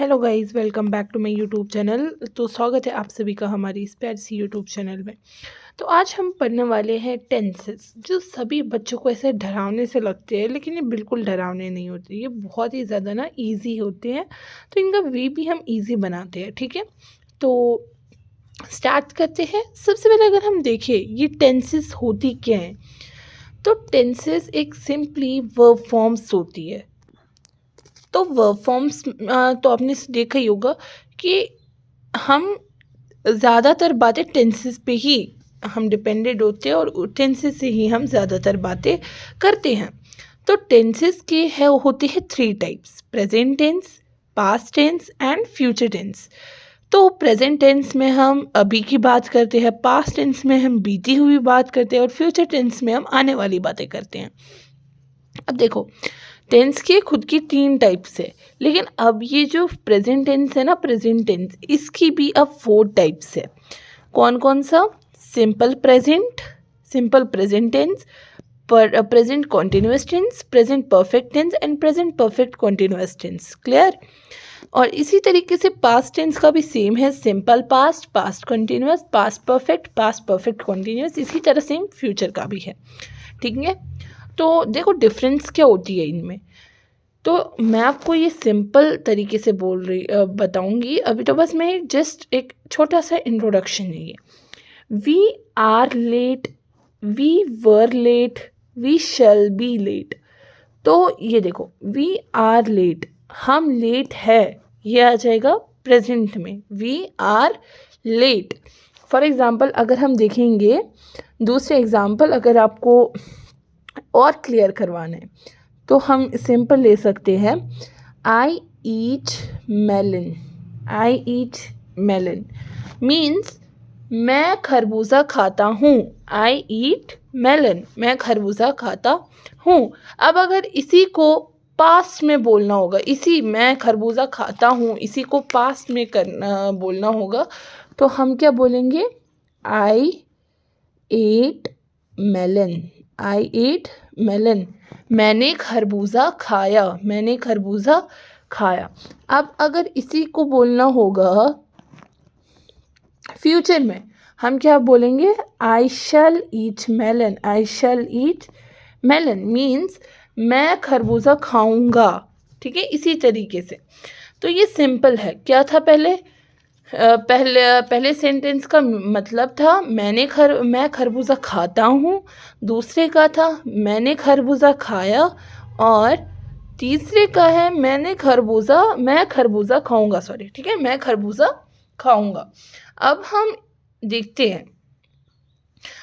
Hello guys, welcome back to my YouTube channel. तो स्वागत है आप सभी का हमारी इस प्यारी सी यूट्यूब चैनल में। तो आज हम पढ़ने वाले हैं टेंसेस, जो सभी बच्चों को ऐसे डरावने से लगते हैं, लेकिन ये बिल्कुल डरावने नहीं होते। ये बहुत ही ज़्यादा ना इजी होते हैं, तो इनका वे भी हम इजी बनाते हैं। ठीक है, तो स्टार्ट करते हैं। सबसे पहले अगर हम देखें ये टेंसेस होती क्या हैं, तो टेंसेस एक सिंपली वर्ब फॉर्म्स होती है। तो वर्ब फॉर्म्स तो आपने देखा ही होगा कि हम ज़्यादातर बातें टेंसेस पे ही हम डिपेंडेड होते हैं और टेंसेस से ही हम ज़्यादातर बातें करते हैं। तो टेंसेस के है होते हैं 3 types: present tense, past tense and future tense. तो प्रेजेंट टेंस में हम अभी की बात करते हैं, पास्ट टेंस में हम बीती हुई बात करते हैं और फ्यूचर टेंस में हम आने वाली बातें करते हैं। अब देखो, टेंस के खुद की 3 टाइप्स है, लेकिन अब ये जो प्रेजेंट टेंस है ना, प्रेजेंट टेंस, इसकी भी अब 4 टाइप्स है। कौन कौन सा? Simple present, simple present tense, present continuous tense, present perfect tense and present perfect continuous tense. Clear? और इसी तरीके से पास्ट टेंस का भी सेम है: simple past, past continuous, past perfect continuous. इसी तरह सेम फ्यूचर का भी है। ठीक है, तो देखो डिफरेंस क्या होती है इनमें। तो मैं आपको ये सिंपल तरीके से बताऊंगी अभी। तो बस मैं जस्ट एक छोटा सा इंट्रोडक्शन है ये। We are late, we were late, we shall be late. तो ये देखो, वी आर लेट, हम लेट है, ये आ जाएगा प्रेजेंट में, we are late. For example अगर हम देखेंगे दूसरे एग्ज़ाम्पल, अगर आपको और क्लियर करवाना है तो हम सिंपल ले सकते हैं: आई ईट मेलन, आई ईट मेलन मीन्स मैं खरबूजा खाता हूँ। आई ईट मेलन, मैं खरबूजा खाता हूँ। अब अगर इसी को पास्ट में बोलना होगा, इसी मैं खरबूजा खाता हूँ इसी को पास्ट में करना बोलना होगा, तो हम क्या बोलेंगे? आई एट मेलन, आई एट मेलन, मैंने खरबूजा खाया, मैंने खरबूजा खाया। अब अगर इसी को बोलना होगा फ्यूचर में, हम क्या बोलेंगे? आई शैल ईट मेलन, आई शैल ईट मेलन मीन्स मैं खरबूजा खाऊंगा। ठीक है, इसी तरीके से। तो ये सिंपल है। क्या था पहले? पहले सेंटेंस का मतलब था मैं खरबूजा खाता हूँ, दूसरे का था मैंने खरबूजा खाया, और तीसरे का है मैं खरबूजा खाऊंगा। सॉरी, ठीक है, मैं खरबूजा खाऊंगा। अब हम देखते हैं,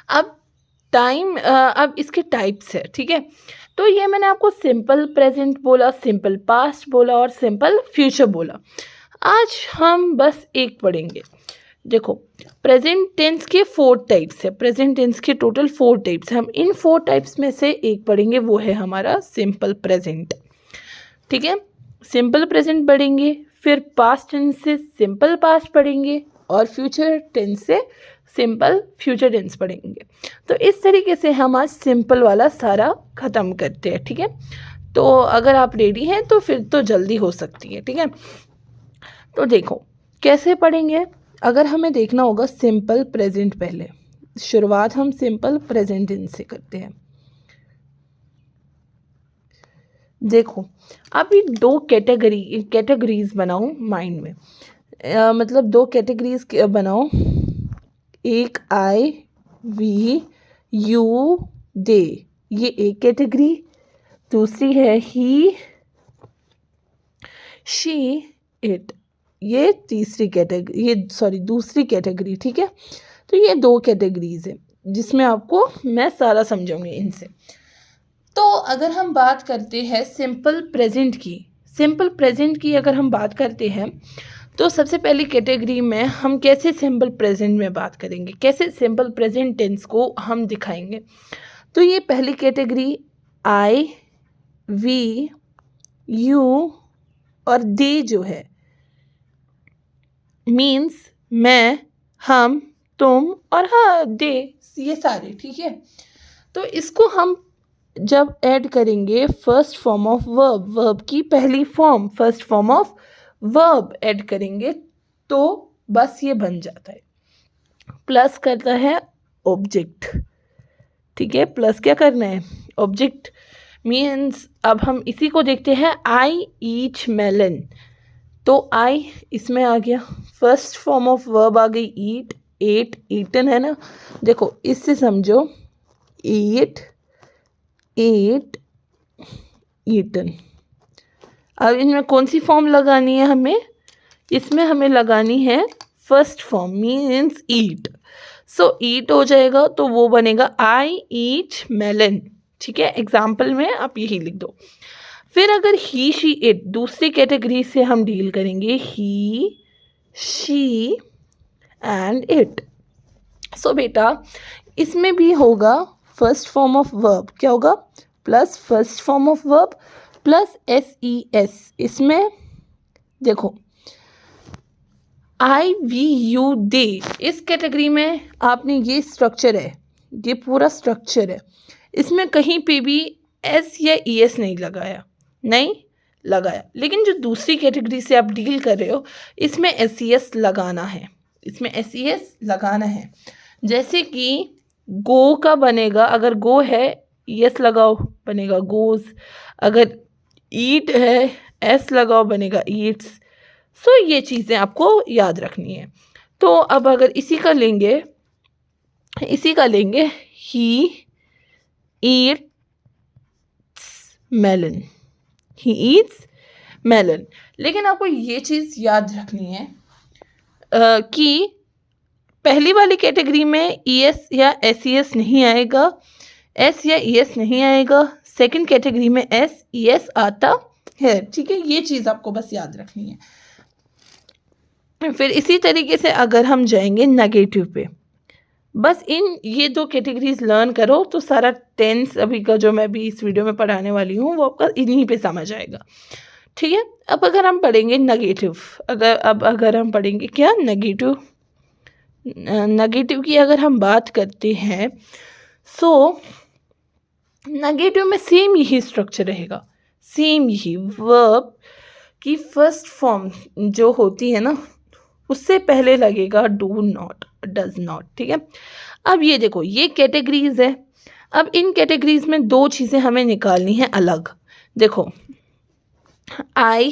अब इसके टाइप्स है। ठीक है, तो ये मैंने आपको सिंपल प्रेजेंट बोला, सिंपल पास्ट बोला और सिंपल फ्यूचर बोला। आज हम बस एक पढ़ेंगे। देखो, प्रेजेंट टेंस के 4 टाइप्स है, प्रेजेंट टेंस के टोटल 4 टाइप्स है। हम इन 4 टाइप्स में से एक पढ़ेंगे, वो है हमारा सिंपल प्रेजेंट। ठीक है, सिंपल प्रेजेंट पढ़ेंगे, फिर पास्ट टेंस से सिंपल पास्ट पढ़ेंगे और फ्यूचर टेंस से सिंपल फ्यूचर टेंस पढ़ेंगे। तो इस तरीके से हम आज सिंपल वाला सारा ख़त्म करते हैं। ठीक है, तो अगर आप रेडी हैं तो फिर तो जल्दी हो सकती है। ठीक है, तो देखो कैसे पढ़ेंगे। अगर हमें देखना होगा सिंपल प्रेजेंट, पहले शुरुआत हम सिंपल प्रेजेंट टेंस से करते हैं। देखो, अभी 2 कैटेगरीज बनाओ माइंड में, मतलब 2 कैटेगरीज बनाओ। एक आई वी यू दे, ये एक कैटेगरी। दूसरी है ही शी इट, ये तीसरी कैटेगरी, दूसरी कैटेगरी। ठीक है, तो ये 2 कैटेगरीज है जिसमें आपको मैं सारा समझाऊंगी इनसे। तो अगर हम बात करते हैं सिंपल प्रेजेंट की, सिंपल प्रेजेंट की अगर हम बात करते हैं, तो सबसे पहली कैटेगरी में हम कैसे सिंपल प्रेजेंट में बात करेंगे, कैसे सिंपल प्रेजेंट टेंस को हम दिखाएंगे। तो ये पहली कैटेगरी आई वी यू और दे जो है, मीन्स मैं, हम, तुम और हाँ दे, ये सारे। ठीक है, तो इसको हम जब ऐड करेंगे first form of verb, verb की पहली form, first form of verb add करेंगे तो बस ये बन जाता है। प्लस करता है ऑब्जेक्ट, ठीक है, प्लस क्या करना है, ऑब्जेक्ट मीन्स अब हम इसी को देखते हैं, आई ईट मेलन, तो आई इसमें आ गया, फर्स्ट फॉर्म ऑफ वर्ब आ गई ईट, एट ईटन है ना, देखो इससे समझो ईट एट ईटन। अब इनमें कौन सी फॉर्म लगानी है हमें, इसमें हमें लगानी है फर्स्ट फॉर्म मीन्स ईट, सो ईट हो जाएगा तो वो बनेगा आई ईट मेलन, ठीक है, एग्जाम्पल में आप यही लिख दो। फिर अगर ही शी इट दूसरी कैटेगरी से हम डील करेंगे, ही शी एंड इट, सो बेटा इसमें भी होगा फर्स्ट फॉर्म ऑफ वर्ब, क्या होगा, plus first form of verb plus SES, इसमें देखो आई वी यू दे, इस कैटेगरी में आपने ये स्ट्रक्चर है, ये पूरा स्ट्रक्चर है, इसमें कहीं पे भी S या ES नहीं लगाया, नहीं लगाया, लेकिन जो दूसरी कैटेगरी से आप डील कर रहे हो इसमें SES लगाना है, इसमें SES लगाना है। जैसे कि गो का बनेगा, अगर गो है ES लगाओ बनेगा गोज, अगर ईट है S लगाओ बनेगा ईट्स, सो ये चीज़ें आपको याद रखनी है। तो अब अगर इसी का लेंगे he eats melon, he eats melon, लेकिन आपको ये चीज़ याद रखनी है कि पहली वाली कैटेगरी में ES या SES नहीं आएगा, S या ES नहीं आएगा, सेकंड कैटेगरी में SES आता है, ठीक है, ये चीज़ आपको बस याद रखनी है। फिर इसी तरीके से अगर हम जाएंगे नेगेटिव पे, बस इन ये दो कैटेगरीज लर्न करो तो सारा टेंस अभी का जो मैं भी इस वीडियो में पढ़ाने वाली हूँ वो आपका इन्हीं पे समझ आएगा, ठीक है। अब अगर हम पढ़ेंगे नेगेटिव, अगर हम पढ़ेंगे क्या, नेगेटिव की अगर हम बात करते हैं, सो नेगेटिव में सेम यही स्ट्रक्चर रहेगा, सेम यही, वर्ब की फर्स्ट फॉर्म जो होती है ना उससे पहले लगेगा डू नॉट, डज नॉट, ठीक है। अब ये देखो ये कैटेगरीज है, अब इन कैटेगरीज में दो चीज़ें हमें निकालनी है अलग, देखो आई,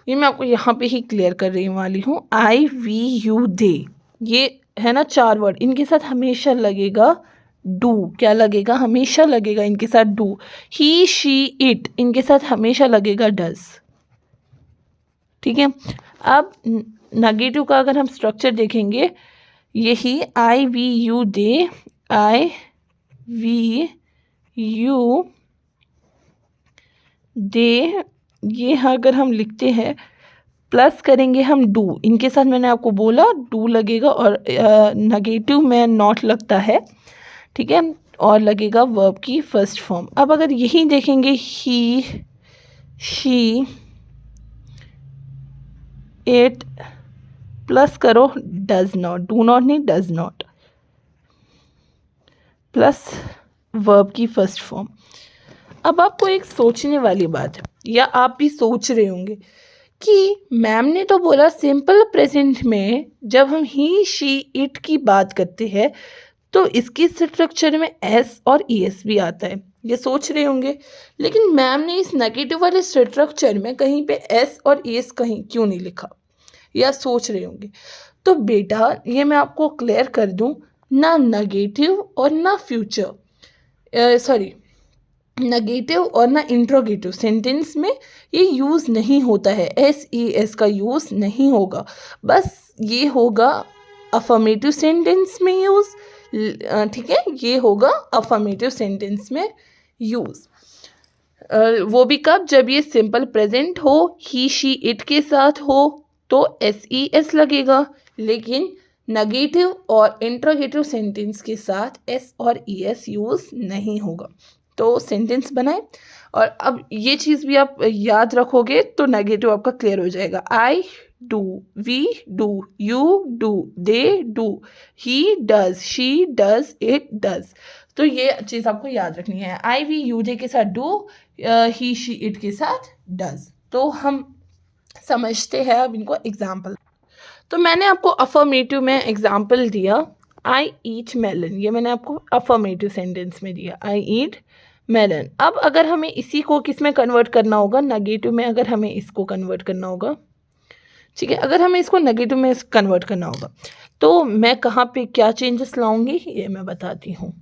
ये मैं आपको यहाँ पे ही क्लियर कर रही वाली हूँ, आई वी यू दे, ये है ना चार वर्ड, इनके साथ हमेशा लगेगा डू, क्या लगेगा, हमेशा लगेगा इनके साथ डू, ही शी इट इनके साथ हमेशा लगेगा डज, ठीक है। अब नेगेटिव का अगर हम स्ट्रक्चर देखेंगे, यही I we you they, I we you they, ये अगर हम लिखते हैं प्लस करेंगे हम डू, इनके साथ मैंने आपको बोला डू लगेगा और नेगेटिव में नॉट लगता है, ठीक है, और लगेगा वर्ब की फर्स्ट फॉर्म। अब अगर यही देखेंगे ही शी इट प्लस करो डज नॉट, डू नॉट नहीं डज नॉट, प्लस वर्ब की फर्स्ट फॉर्म। अब आपको एक सोचने वाली बात है, या आप भी सोच रहे होंगे कि मैम ने तो बोला सिंपल प्रेजेंट में जब हम ही शी इट की बात करते हैं तो इसकी स्ट्रक्चर में एस और ES भी आता है, ये सोच रहे होंगे, लेकिन मैम ने इस नेगेटिव वाले स्ट्रक्चर में कहीं पे एस और ES कहीं क्यों नहीं लिखा, या सोच रहे होंगे। तो बेटा ये मैं आपको क्लियर कर दूं, ना नेगेटिव और ना फ्यूचर सॉरी नेगेटिव और ना इंट्रोगेटिव सेंटेंस में ये यूज़ नहीं होता है, SES का यूज़ नहीं होगा, बस ये होगा अफर्मेटिव सेंटेंस में यूज़, ठीक है, ये होगा अफर्मेटिव सेंटेंस में यूज़, वो भी कब, जब ये सिंपल प्रेजेंट हो, ही शी इट के साथ हो तो SES लगेगा, लेकिन नेगेटिव और इंट्रोगेटिव सेंटेंस के साथ S और ES यूज़ नहीं होगा। तो सेंटेंस बनाए, और अब ये चीज़ भी आप याद रखोगे तो नेगेटिव आपका क्लियर हो जाएगा, I do, we do, you do, they do, he does, she does, it does, तो ये चीज़ आपको याद रखनी है, आई वी यू दे के साथ डू, ही शी इट के साथ डज। तो हम समझते हैं अब इनको एग्जाम्पल। तो मैंने आपको अफर्मेटिव में एग्जाम्पल दिया, आई ईट मेलन, ये मैंने आपको अफर्मेटिव सेंटेंस में दिया, आई ईट मेलन। अब अगर हमें इसी को किस में कन्वर्ट करना होगा, नेगेटिव में, अगर हमें इसको कन्वर्ट करना होगा, ठीक है, अगर हमें इसको नेगेटिव में कन्वर्ट करना होगा तो मैं कहाँ पे क्या चेंजेस लाऊंगी ये मैं बताती हूँ।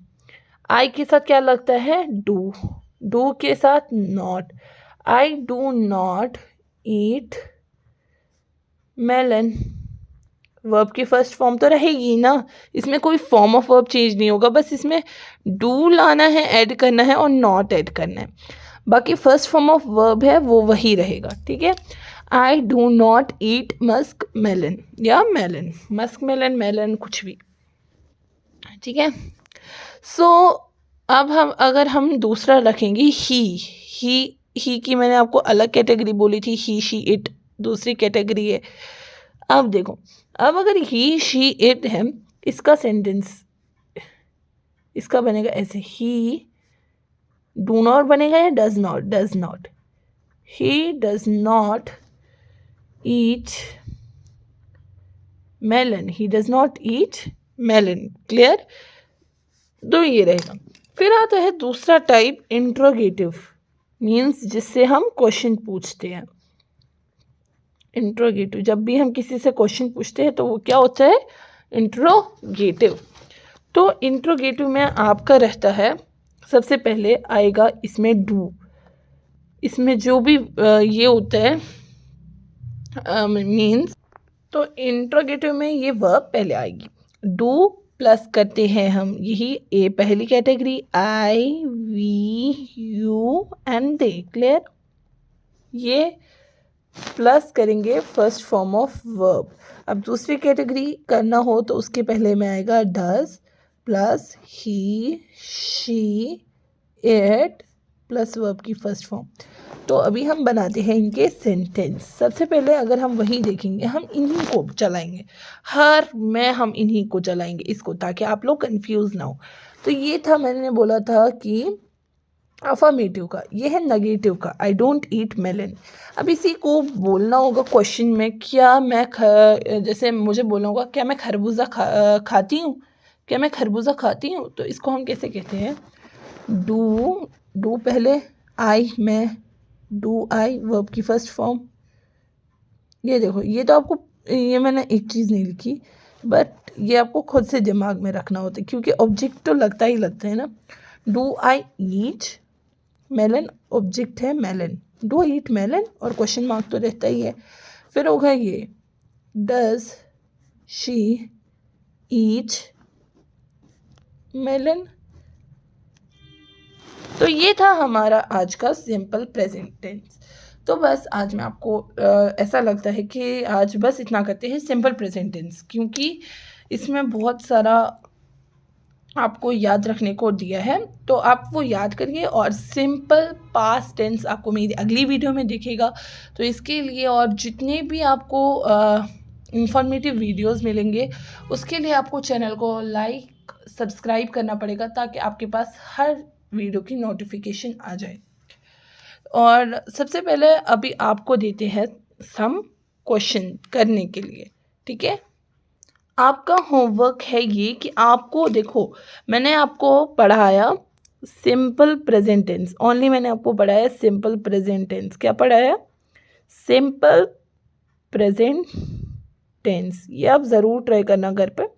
आई के साथ क्या लगता है, डू के साथ not, I do not eat melon. Verb की फर्स्ट फॉर्म तो रहेगी ना, इसमें कोई फॉर्म ऑफ वर्ब चेंज नहीं होगा, बस इसमें डू लाना है, ऐड करना है और नॉट ऐड करना है, बाकी फर्स्ट फॉर्म ऑफ वर्ब है वो वही रहेगा, ठीक है। I do not eat musk melon या मेलन, मस्क मेलन, मेलन कुछ भी, ठीक है। सो अब हम अगर हम दूसरा रखेंगे ही की मैंने आपको अलग कैटेगरी बोली थी, ही शी इट दूसरी कैटेगरी है। अब देखो, अब अगर ही शी इट है, इसका सेंटेंस इसका बनेगा ऐसे, ही डू नॉट बनेगा या does not, he does not eat melon, he does not eat melon, clear. तो ये रहेगा। फिर आता है दूसरा टाइप, इंट्रोगेटिव, मीन्स जिससे हम क्वेश्चन पूछते हैं। इंट्रोगेटिव, जब भी हम किसी से क्वेश्चन पूछते हैं तो वो क्या होता है, इंट्रोगेटिव। तो इंट्रोगेटिव में आपका रहता है, सबसे पहले आएगा इसमें डू, इसमें जो भी ये होता है मीन्स, तो इंट्रोगेटिव में ये वर्ब पहले आएगी, डू प्लस करते हैं हम, यही ए पहली category, I we you and they, clear. ये प्लस करेंगे फर्स्ट फॉर्म ऑफ वर्ब। अब दूसरी कैटेगरी करना हो तो उसके पहले में आएगा does plus he she it plus verb की फर्स्ट फॉर्म। तो अभी हम बनाते हैं इनके सेंटेंस। सबसे पहले अगर हम वही देखेंगे, हम इन्हीं को चलाएंगे, हम इन्हीं को चलाएंगे इसको, ताकि आप लोग कंफ्यूज ना हो। तो ये था, मैंने बोला था कि अफर्मेटिव का, ये है नेगेटिव का, आई डोंट ईट मेलन। अब इसी को बोलना होगा क्वेश्चन में, क्या मैं जैसे मुझे बोलना होगा, क्या मैं खरबूजा खाती हूँ, क्या मैं खरबूजा खाती हूँ, तो इसको हम कैसे कहते हैं, डू पहले, आई मैं, डू आई वर्ब की फर्स्ट फॉर्म। ये देखो, ये तो आपको, ये मैंने एक चीज़ नहीं लिखी, बट ये आपको खुद से दिमाग में रखना होता है, क्योंकि ऑब्जेक्ट तो लगता ही लगता है ना। Do I eat melon, object है मेलन, डू ईट मेलन, और क्वेश्चन मार्क तो रहता ही है। फिर होगा ये, डज शी ईट मेलन। तो ये था हमारा आज का सिंपल प्रेजेंट टेंस। तो बस आज मैं आपको ऐसा लगता है कि आज बस इतना करते हैं सिंपल प्रेजेंट टेंस, क्योंकि इसमें बहुत सारा आपको याद रखने को दिया है, तो आप वो याद करिए। और सिंपल पास्ट टेंस आपको मेरी अगली वीडियो में दिखेगा। तो इसके लिए और जितने भी आपको इंफॉर्मेटिव वीडियोस मिलेंगे, उसके लिए आपको चैनल को लाइक सब्सक्राइब करना पड़ेगा, ताकि आपके पास हर वीडियो की नोटिफिकेशन आ जाए। और सबसे पहले अभी आपको देते हैं सम क्वेश्चन करने के लिए, ठीक है। आपका होमवर्क है ये कि आपको, देखो मैंने आपको पढ़ाया सिंपल प्रेजेंट टेंस, ओनली मैंने आपको पढ़ाया सिंपल प्रेजेंट टेंस। क्या पढ़ाया, सिंपल प्रेजेंट टेंस। ये आप ज़रूर ट्राई करना घर पर,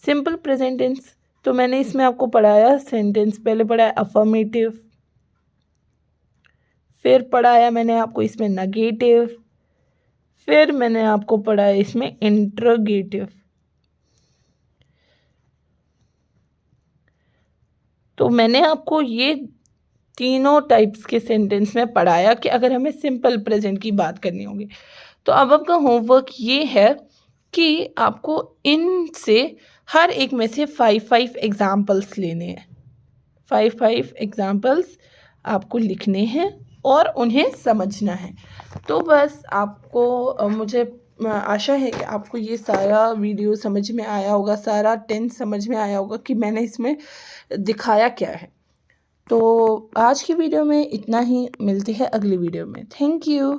सिंपल प्रेजेंट टेंस। तो मैंने इसमें आपको पढ़ाया सेंटेंस, पहले पढ़ाया अफर्मेटिव, फिर पढ़ाया मैंने आपको इसमें नेगेटिव, फिर मैंने आपको पढ़ाया इसमें इंट्रोगेटिव। तो मैंने आपको ये तीनों टाइप्स के सेंटेंस में पढ़ाया कि अगर हमें सिंपल प्रेजेंट की बात करनी होगी। तो अब आपका होमवर्क ये है कि आपको इनसे हर एक में से 5 एग्जाम्पल्स लेने हैं, 5 एग्जाम्पल्स आपको लिखने हैं और उन्हें समझना है। तो बस आपको मुझे आशा है कि आपको ये सारा वीडियो समझ में आया होगा, सारा टेंस समझ में आया होगा कि मैंने इसमें दिखाया क्या है। तो आज की वीडियो में इतना ही, मिलती है अगली वीडियो में। Thank you.